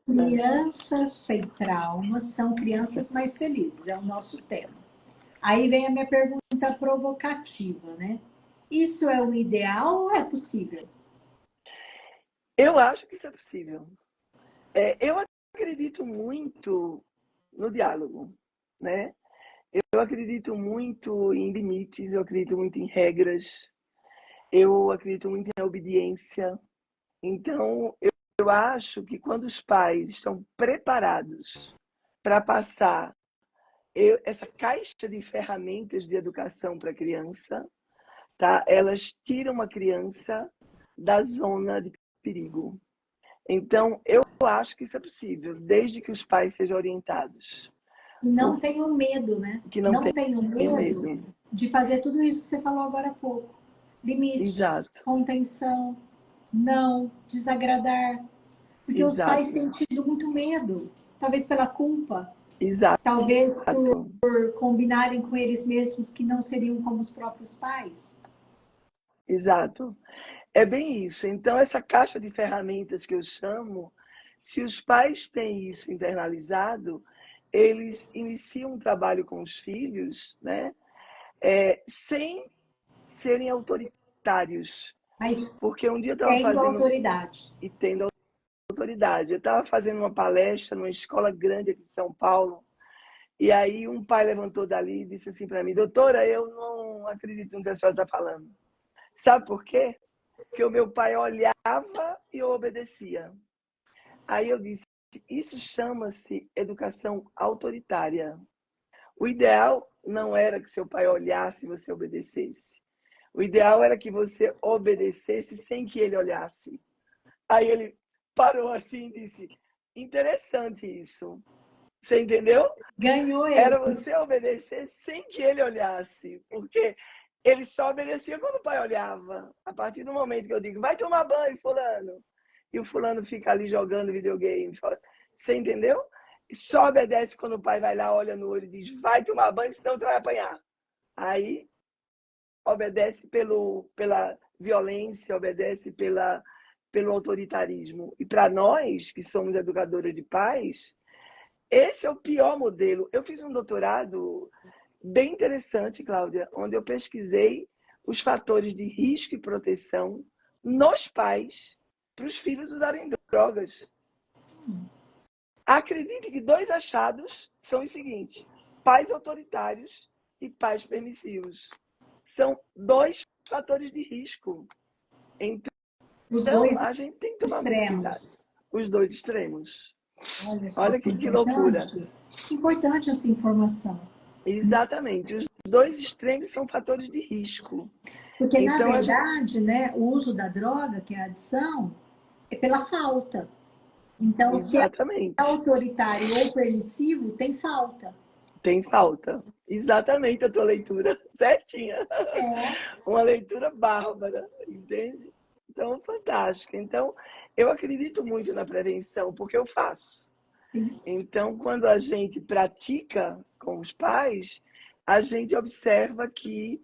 Crianças sem traumas são crianças mais felizes, é o nosso tema. Aí vem a minha pergunta provocativa, né? Isso é o ideal ou é possível? Eu acho que isso é possível. Eu acredito muito no diálogo, né? Eu acredito muito em limites, eu acredito muito em regras, eu acredito muito em obediência. Então, eu acho que quando os pais estão preparados para passar essa caixa de ferramentas de educação para a criança, tá? Elas tiram a criança da zona de perigo. Então, eu acho que isso é possível, desde que os pais sejam orientados. E não tenham medo, né? Que não Não tenham tenham medo medo. de fazer tudo isso que você falou agora há pouco. Limite, Exato, contenção, não, desagradar. Porque os pais exato, têm tido muito medo, talvez pela culpa, exato, talvez por combinarem com eles mesmos que não seriam como os próprios pais. exato. É bem isso. Então, essa caixa de ferramentas que eu chamo, se os pais têm isso internalizado, eles iniciam um trabalho com os filhos, né? Sem serem autoritários. Mas Porque um dia eu estava tendo fazendo, autoridade. e tendo autoridade, eu estava fazendo uma palestra numa escola grande aqui de São Paulo, e aí um pai levantou dali e disse assim para mim: doutora, eu não acredito no que a senhora está falando. Sabe por quê? Porque o meu pai olhava e eu obedecia. Aí eu disse: isso chama-se educação autoritária. O ideal não era que seu pai olhasse e você obedecesse. O ideal era que você obedecesse sem que ele olhasse. Aí ele parou assim e disse: interessante isso. Você entendeu? Ganhou ele. Era você obedecer sem que ele olhasse. Porque ele só obedecia quando o pai olhava. A partir do momento que eu digo: vai tomar banho, fulano. E o fulano fica ali jogando videogame. Você entendeu? E só obedece quando o pai vai lá, olha no olho e diz: vai tomar banho, senão você vai apanhar. Aí obedece pela violência, obedece pelo autoritarismo. E para nós, que somos educadores de pais, esse é o pior modelo. Eu fiz um doutorado bem interessante, Cláudia, onde eu pesquisei os fatores de risco e proteção nos pais para os filhos usarem drogas. Acredite que 2 achados são os seguintes: pais autoritários e pais permissivos. São 2 fatores de risco. Os dois Então, a gente tem que tomar muito cuidado. extremos. Os 2 extremos. Olha só Olha que que loucura. importante. Que importante essa informação. Exatamente. Os 2 extremos são fatores de risco. Porque, na Então, a gente... verdade, né, o uso da droga, que é a adição, é pela falta. Então, se é Exatamente. autoritário ou permissivo, tem falta. Tem falta. Exatamente a tua leitura. Certinha. É. Uma leitura bárbara, entende? Então, fantástica. Então, eu acredito muito na prevenção, porque eu faço. Sim. Então, quando a gente pratica com os pais, a gente observa que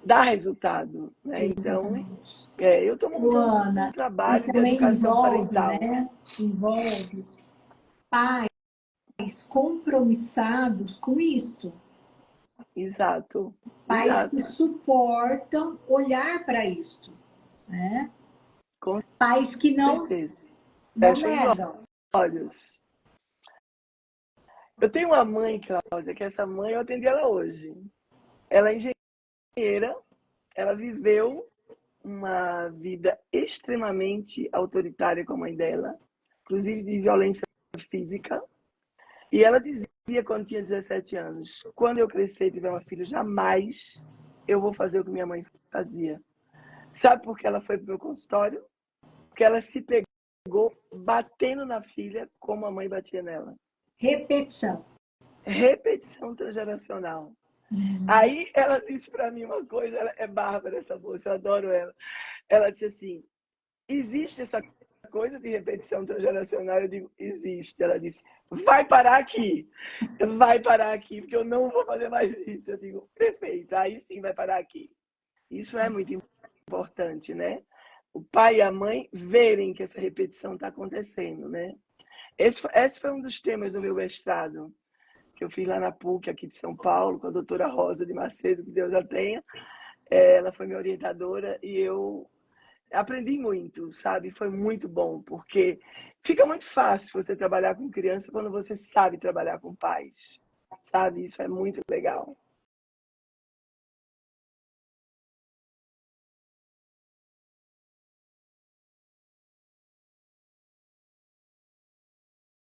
dá resultado, né? Então, Exatamente. eu estou montando um Luana, e trabalho de também educação envolve, parental. né? Envolve pais compromissados com isto. Exato, Pais que exato. suportam olhar para isto, né? Com Pais que certeza. não Fecha os negam. olhos. Eu tenho uma mãe, Cláudia, que essa mãe eu atendi ela hoje. Ela é engenheira, ela viveu uma vida extremamente autoritária com a mãe dela, inclusive de violência física. E ela dizia quando tinha 17 anos: quando eu crescer e tiver uma filha, jamais eu vou fazer o que minha mãe fazia. Sabe por que ela foi para o meu consultório? Porque ela se pegou batendo na filha como a mãe batia nela. Repetição. Repetição transgeracional. Aí ela disse para mim uma coisa, ela é bárbara essa moça, eu adoro ela. Ela disse assim: existe essa coisa de repetição transgeracional? Eu digo: existe. Ela disse: vai parar aqui, porque eu não vou fazer mais isso. Eu digo: perfeito, aí sim vai parar aqui. Isso é muito importante, né? O pai e a mãe verem que essa repetição está acontecendo, né? Esse foi um dos temas do meu mestrado, que eu fiz lá na PUC, aqui de São Paulo, com a doutora Rosa de Macedo, que Deus a tenha. Ela foi minha orientadora e eu aprendi muito, sabe? Foi muito bom, porque fica muito fácil você trabalhar com criança quando você sabe trabalhar com pais, sabe? Isso é muito legal.